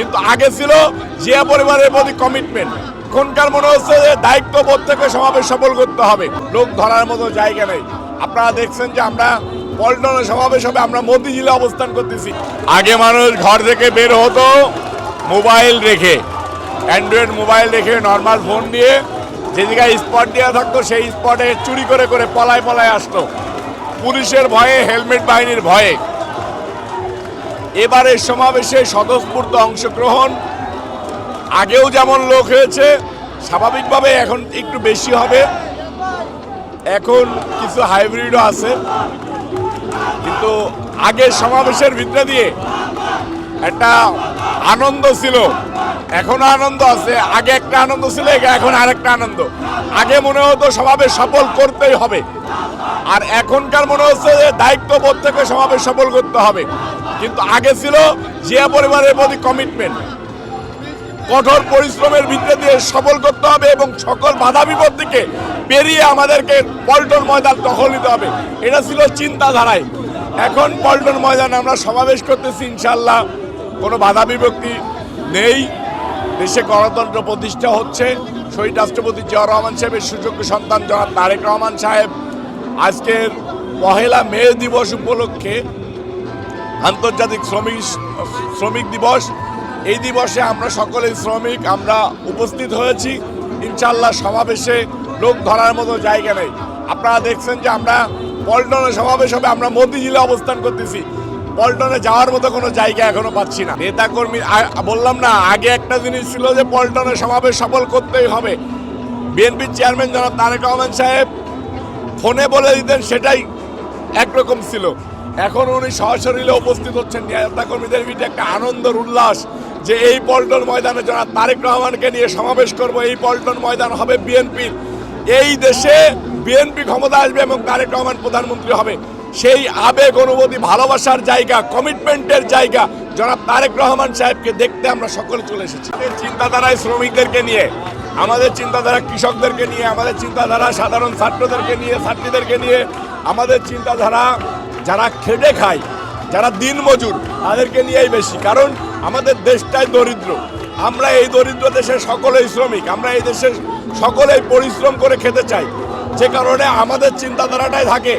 কিন্তু আগে ছিল জিয়া পরিবারের প্রতি কমিটমেন্ট। এখনকার মনে হচ্ছে যে দায়িত্ববোধ থেকে সমাবেশ সফল করতে হবে, লোক ধরার মতো জায়গা নেই। আপনারা দেখছেন যে আমরা পল্টনে সমাবেশ হবে, আমরা মতিঝিলে অবস্থান করতেছি। আগে মানুষ ঘর থেকে বের হতো মোবাইল রেখে, অ্যান্ড্রয়েড মোবাইল রেখে নর্মাল ফোন দিয়ে, যে জায়গায় স্পট দেওয়া থাকতো সেই স্পটে চুরি করে করে পলায় পলায় আসতো পুলিশের ভয়ে, হেলমেট বাহিনীর ভয়ে। এবারের সমাবেশে স্বতঃস্ফূর্ত অংশগ্রহণ, আগেও যেমন লোক হয়েছে স্বাভাবিকভাবে এখন একটু বেশি হবে। এখন কিছু হাইব্রিডও আছে, কিন্তু আগের সমাবেশের ভিতরে দিয়ে একটা আনন্দ ছিল, এখনো আনন্দ আছে। আগে একটা আনন্দ ছিল, এখন আরেকটা আনন্দ। আগে মনে হতো সমাবেশ সফল করতেই হবে, আর এখনকার মনে হচ্ছে যে দায়িত্ববোধ থেকে সমাবেশ সফল করতে হবে। কিন্তু আগে ছিল জিয়া পরিবারের প্রতি কমিটমেন্ট, কঠোর পরিশ্রমের ভিতরে দিয়ে সফল করতে হবে এবং সকল বাধা বিপত্তিকে পেরিয়ে আমাদেরকে পল্টন ময়দান দখল নিতে হবে, এটা ছিল চিন্তাধারায়। এখন পল্টন ময়দান আমরা সমাবেশ করতেছি, ইনশাল্লাহ কোনো বাধা বিপত্তি নেই। দেশে গণতন্ত্র প্রতিষ্ঠা হচ্ছে। শহীদ রাষ্ট্রপতি জিয়াউর রহমান সাহেবের সুযোগ্য সন্তান জনাব তারেক রহমান সাহেব আজকের 1 মে দিবস উপলক্ষে আন্তর্জাতিক শ্রমিক দিবস, এই দিবসে আমরা সকলেই শ্রমিক, আমরা উপস্থিত হয়েছি। ইনশাল্লাহ সমাবেশে লোক ধরার মতো জায়গা নেই। আপনারা দেখছেন যে আমরা পল্টনে সমাবেশ হবে, আমরা মতিঝিলে অবস্থান করতেছি। পল্টনে যাওয়ার মতো কোনো জায়গা এখনো পাচ্ছি না। নেতাকর্মী, বললাম না, আগে একটা জিনিস ছিল যে পল্টনে সমাবেশ সফল করতেই হবে। বিএনপির চেয়ারম্যান জনাব তারেক রহমান সাহেব ফোনে বলে দিতেন, সেটাই একরকম ছিল। এখন উনি সশরীরে উপস্থিত হচ্ছেন। নেতাকর্মীদের ভিতরে একটা আনন্দের উল্লাস যে এই পল্টন ময়দানে জনাব তারেক রহমানকে নিয়ে সমাবেশ করব। এই পল্টন ময়দান হবে বিএনপির, এই দেশে বিএনপি ক্ষমতা আসবে এবং তারেক রহমান প্রধানমন্ত্রী হবে। সেই আবেগ, অনুভূতি, ভালোবাসার জায়গা, কমিটমেন্টের জায়গা জনাব তারেক রহমান সাহেবকে দেখতে আমরা সকলে চলে এসেছি। আমাদের চিন্তাধারায় শ্রমিকদেরকে নিয়ে, আমাদের চিন্তাধারা কৃষকদেরকে নিয়ে, আমাদের চিন্তাধারা সাধারণ ছাত্রদেরকে নিয়ে, ছাত্রীদেরকে নিয়ে, আমাদের চিন্তাধারা যারা খেটে খায়, যারা দিনমজুর, তাদেরকে নিয়েই বেশি। কারণ আমাদের দেশটাই দরিদ্র, আমরা এই দরিদ্র দেশের সকলেই শ্রমিক, আমরা এই দেশের সকলেই পরিশ্রম করে খেতে চাই। যে কারণে আমাদের চিন্তাধারাটাই থাকে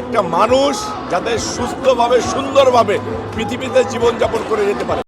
একটা মানুষ যাতে সুস্থভাবে, সুন্দরভাবে পৃথিবীতে জীবনযাপন করে যেতে পারে।